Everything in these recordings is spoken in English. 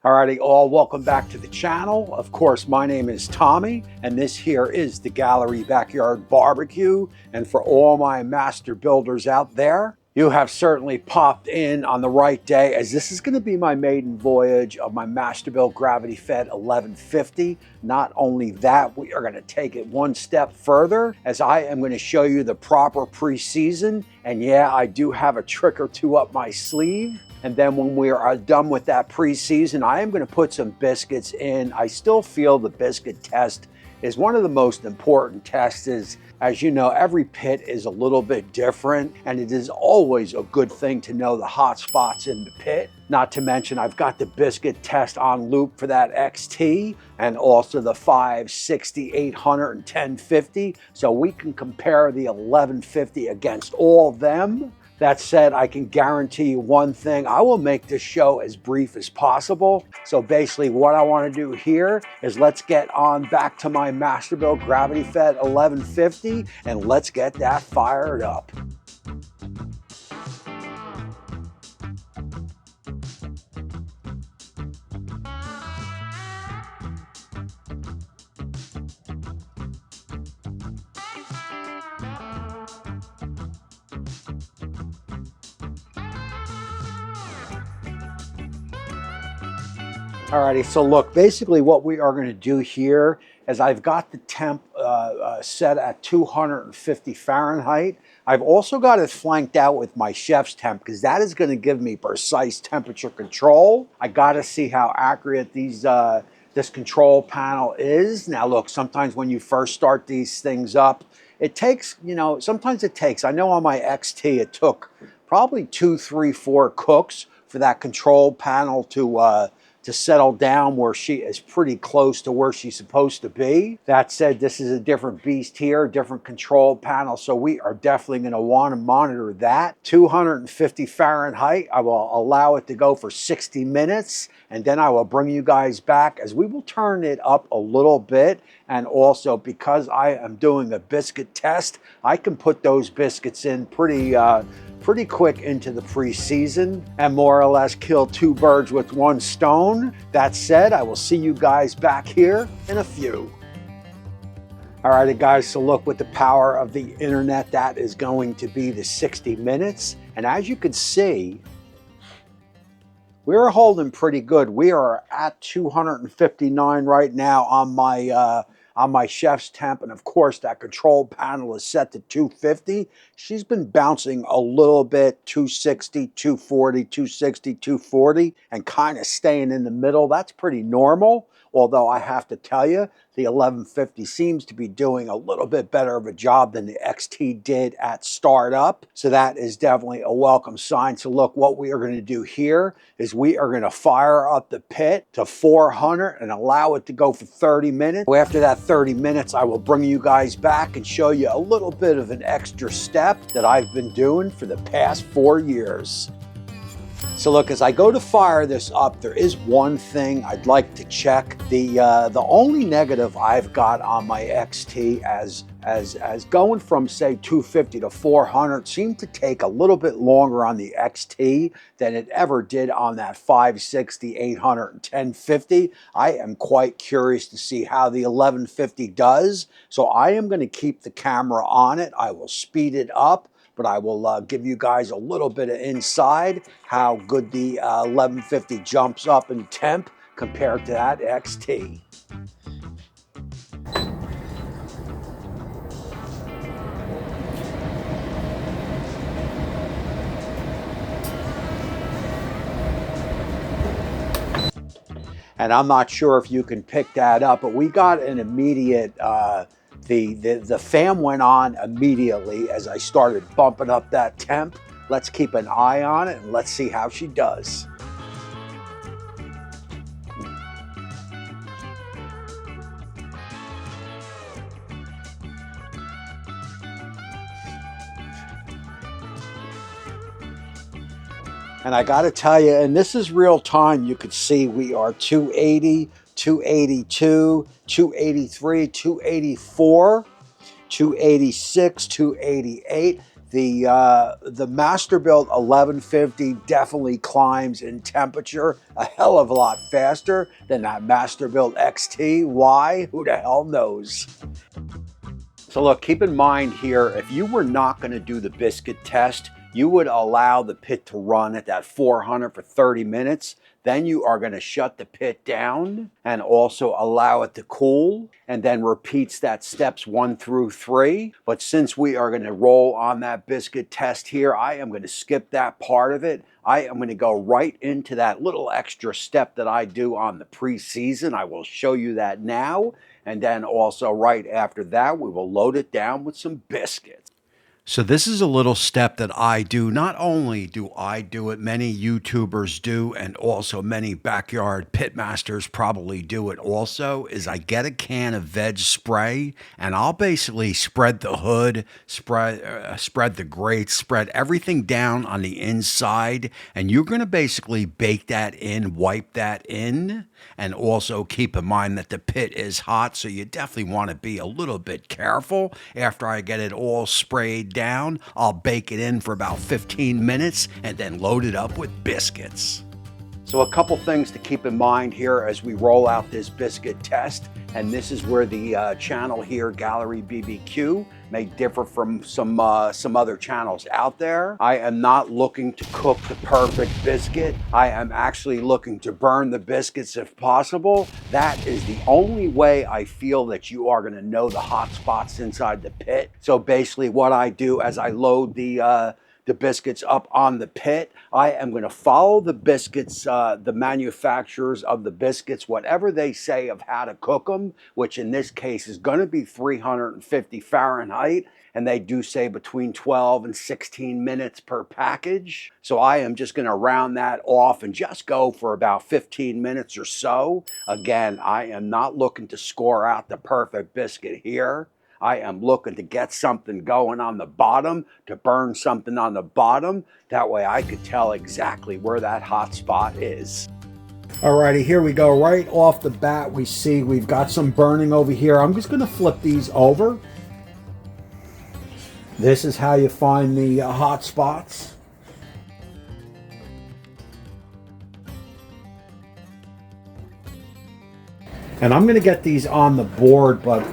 Alrighty, all, welcome back to the channel. Of course, my name is Tommy, and this here is the Gallery Backyard Barbecue. And for all my master builders out there, you have certainly popped in on the right day, as this is going to be my maiden voyage of my Masterbuilt Gravity Fed 1150. Not only that, we are going to take it one step further, as I am going to show you the proper pre-season. And yeah, I do have a trick or two up my sleeve. And then when we are done with that pre-season, I am going to put some biscuits in. I still feel the biscuit test is one of the most important tests. As you know, every pit is a little bit different, and it is always a good thing to know the hot spots in the pit. Not to mention, I've got the biscuit test on loop for that XT and also the 560, 800, and 1050. So we can compare the 1150 against all of them. That said, I can guarantee you one thing: I will make this show as brief as possible. So basically what I want to do here is let's get on back to my Masterbuilt Gravity Fed 1150 and let's get that fired up. Alrighty, so look, basically what we are going to do here is I've got the temp set at 250 Fahrenheit. I've also got it flanked out with my chef's temp, because that is going to give me precise temperature control. I got to see how accurate this control panel is. Now look, sometimes when you first start these things up, it takes, sometimes it takes, I know on my XT it took probably 2, 3, 4 cooks for that control panel to settle down where she is pretty close to where she's supposed to be. That said, this is a different beast here, different control panel, so we are definitely going to want to monitor that. 250 Fahrenheit, I will allow it to go for 60 minutes, and then I will bring you guys back as we will turn it up a little bit. And also, because I am doing a biscuit test, I can put those biscuits in pretty quick into the pre-season and more or less kill 2 birds with 1 stone. That said, I will see you guys back here in a few. Alrighty guys, so look, with the power of the internet, that is going to be the 60 minutes. And as you can see, we're holding pretty good. We are at 259 right now on my chef's temp, and of course that control panel is set to 250. She's been bouncing a little bit, 260, 240, 260, 240, and kind of staying in the middle. That's pretty normal, although I have to tell you, the 1150 seems to be doing a little bit better of a job than the XT did at startup. So that is definitely a welcome sign. So look, what we are going to do here is we are going to fire up the pit to 400 and allow it to go for 30 minutes. After that 30 minutes, I will bring you guys back and show you a little bit of an extra step that I've been doing for the past 4 years. So look, as I go to fire this up, there is one thing I'd like to check. The only negative I've got on my XT as going from say 250 to 400 seemed to take a little bit longer on the XT than it ever did on that 560, 800, and 1050. I am quite curious to see how the 1150 does. So I am going to keep the camera on it. I will speed it up, but I will give you guys a little bit of inside how good the 1150 jumps up in temp compared to that XT. And I'm not sure if you can pick that up, but we got an immediate, the fan went on immediately as I started bumping up that temp. Let's keep an eye on it and let's see how she does. And I got to tell you, and this is real time, you could see we are 280, 282, 283, 284, 286, 288. The Masterbuilt 1150 definitely climbs in temperature a hell of a lot faster than that Masterbuilt XT. Why? Who the hell knows? So look, keep in mind here, if you were not going to do the biscuit test, you would allow the pit to run at that 400 for 30 minutes. Then you are going to shut the pit down and also allow it to cool, and then repeats that steps 1 through 3. But since we are going to roll on that biscuit test here, I am going to skip that part of it. I am going to go right into that little extra step that I do on the preseason. I will show you that now. And then also right after that, we will load it down with some biscuits. So this is a little step that I do. Not only do I do it, many YouTubers do, and also many backyard pitmasters probably do it also, is I get a can of veg spray and I'll basically spread the hood, spread the grates, spread everything down on the inside, and you're going to basically bake that in, wipe that in, and also keep in mind that the pit is hot, so you definitely want to be a little bit careful. After I get it all sprayed down, I'll bake it in for about 15 minutes and then load it up with biscuits. So a couple things to keep in mind here as we roll out this biscuit test, and this is where the channel here, GALLERYBBQ, may differ from some other channels out there. I am not looking to cook the perfect biscuit. I am actually looking to burn the biscuits if possible. That is the only way I feel that you are going to know the hot spots inside the pit. So basically what I do as I load the biscuits up on the pit, I am going to follow the biscuits, the manufacturers of the biscuits, whatever they say of how to cook them, which in this case is going to be 350 Fahrenheit, and they do say between 12 and 16 minutes per package. So I am just going to round that off and just go for about 15 minutes or so. Again, I am not looking to score out the perfect biscuit here. I am looking to get something going on the bottom, to burn something on the bottom. That way I could tell exactly where that hot spot is. Alrighty, here we go. Right off the bat, we see we've got some burning over here. I'm just going to flip these over. This is how you find the hot spots. And I'm going to get these on the board, but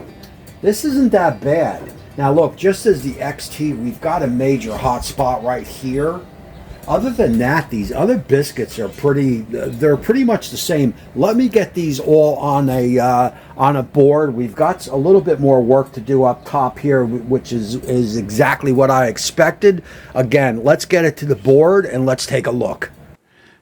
this isn't that bad. Now look, just as the XT, we've got a major hot spot right here. Other than that, these other biscuits are they're pretty much the same. Let me get these all on a board. We've got a little bit more work to do up top here, which is exactly what I expected. Again, let's get it to the board and let's take a look.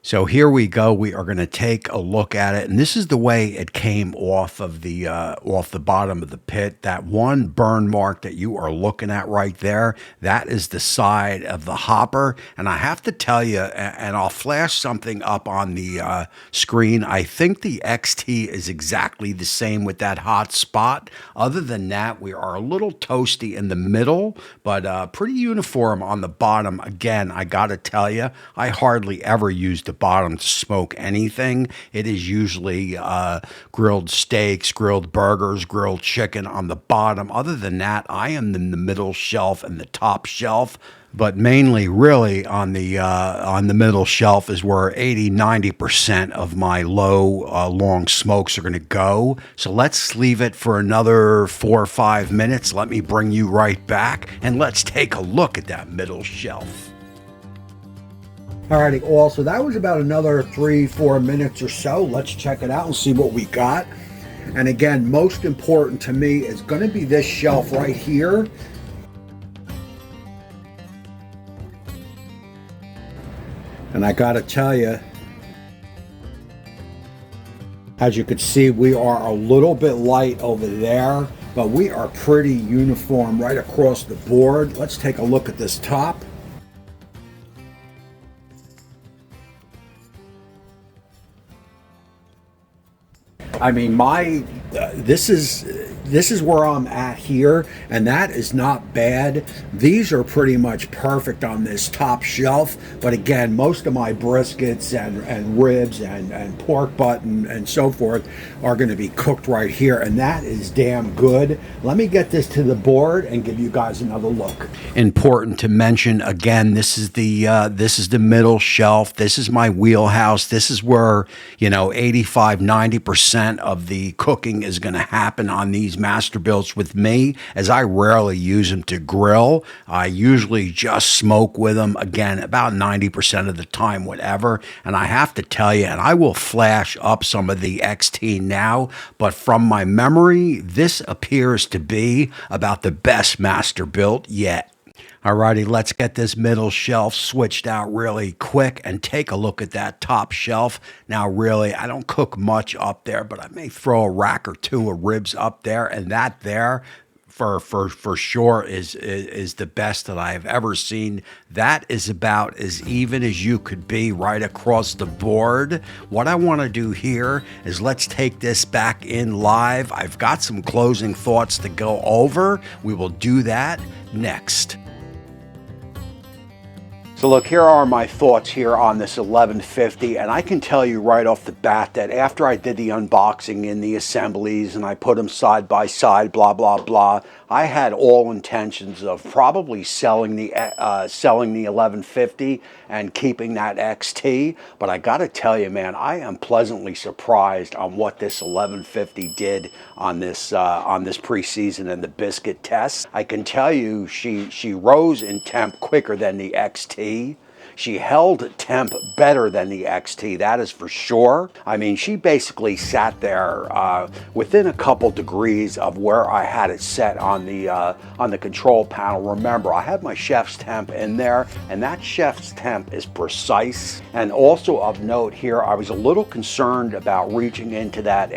So here we go. We are going to take a look at it, and this is the way it came off of the bottom of the pit. That one burn mark that you are looking at right there, that is the side of the hopper. And I have to tell you, and I'll flash something up on the screen, I think the XT is exactly the same with that hot spot. Other than that, we are a little toasty in the middle, but pretty uniform on the bottom. Again, I got to tell you, I hardly ever use the bottom to smoke anything. It is usually grilled steaks, grilled burgers, grilled chicken on the bottom. Other than that, I am in the middle shelf and the top shelf, but mainly really on the middle shelf is where 80-90% of my low long smokes are going to go. So let's leave it for another 4 or 5 minutes. Let me bring you right back and let's take a look at that middle shelf. Alrighty, so that was about another 3-4 minutes or so. Let's check it out and see what we got. And again, most important to me is going to be this shelf right here. And I got to tell you, as you can see, we are a little bit light over there, but we are pretty uniform right across the board. Let's take a look at this top. I mean, this is this is where I'm at here, and that is not bad. These are pretty much perfect on this top shelf, but again, most of my briskets and ribs and pork butt and so forth are going to be cooked right here, and that is damn good. Let me get this to the board and give you guys another look. Important to mention again, this is the middle shelf. This is my wheelhouse. This is where, you know, 85-90% of the cooking is going to happen on these Masterbuilts with me, as I rarely use them to grill. I usually just smoke with them, again, about 90% of the time, whatever. And I have to tell you, and I will flash up some of the XT now, but from my memory, this appears to be about the best Masterbuilt yet. Alrighty, let's get this middle shelf switched out really quick and take a look at that top shelf. Now, really, I don't cook much up there, but I may throw a rack or two of ribs up there, and that there for sure is the best that I've ever seen. That is about as even as you could be right across the board. What I want to do here is let's take this back in live. I've got some closing thoughts to go over. We will do that next. So look, here are my thoughts here on this 1150, and I can tell you right off the bat that after I did the unboxing in the assemblies and I put them side by side, blah, blah, blah, I had all intentions of probably selling the 1150 and keeping that XT, but I gotta tell you, man, I am pleasantly surprised on what this 1150 did on this preseason and the Biscuit test. I can tell you she rose in temp quicker than the XT. She held temp better than the XT, that is for sure. I mean, she basically sat there within a couple degrees of where I had it set on the control panel. Remember, I have my chef's temp in there, and that chef's temp is precise. And also of note here, I was a little concerned about reaching into that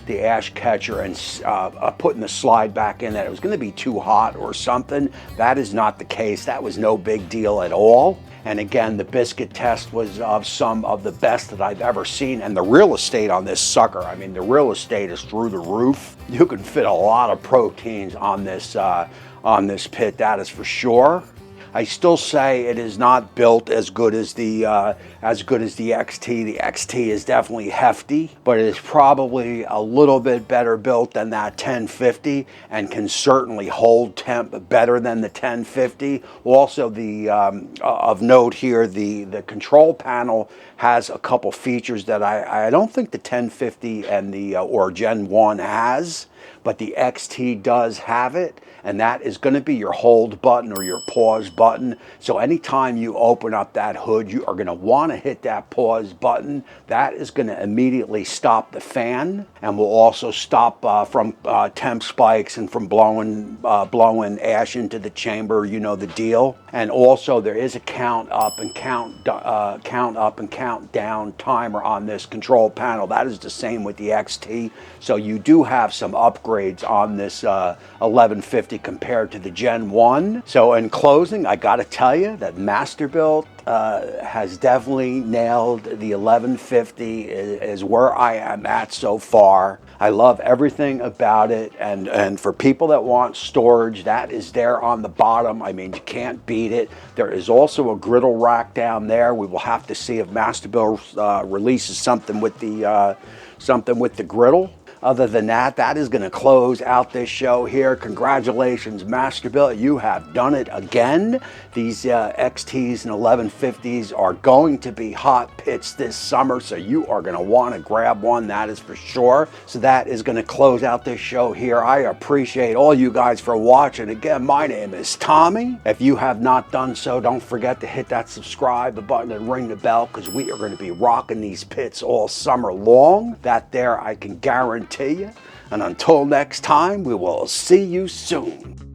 the ash catcher and putting the slide back in, that it was going to be too hot or something. That is not the case. That was no big deal at all. And again, the Biscuit test was of some of the best that I've ever seen. And the real estate on this sucker, I mean, the real estate is through the roof. You can fit a lot of proteins on this pit, that is for sure. I still say it is not built as good as the XT. The XT is definitely hefty, but it is probably a little bit better built than that 1050 and can certainly hold temp better than the 1050. Also, of note here, the control panel has a couple features that I don't think the 1050 and or Gen 1 has, but the XT does have it, and that is going to be your hold button or your pause button. So anytime you open up that hood, you are going to want to hit that pause button. That is going to immediately stop the fan and will also stop from temp spikes and from blowing ash into the chamber. You know the deal. And also there is a count up and count down timer on this control panel. That is the same with the XT. So you do have some upgrades on this 1150 compared to the Gen 1. So in closing, I gotta tell you that Masterbuilt has definitely nailed the 1150 is where I am at so far. I love everything about it, and for people that want storage, that is there on the bottom. I mean, you can't beat it. There is also a griddle rack down there. We will have to see if Masterbuilt releases something with the griddle. Other than that, that is going to close out this show here. Congratulations, Masterbuilt. You have done it again. These XTs and 1150s are going to be hot pits this summer, so you are going to want to grab one, that is for sure. So that is going to close out this show here. I appreciate all you guys for watching. Again, my name is Tommy. If you have not done so, don't forget to hit that subscribe button and ring the bell, because we are going to be rocking these pits all summer long. That there I can guarantee you. And until next time, we will see you soon.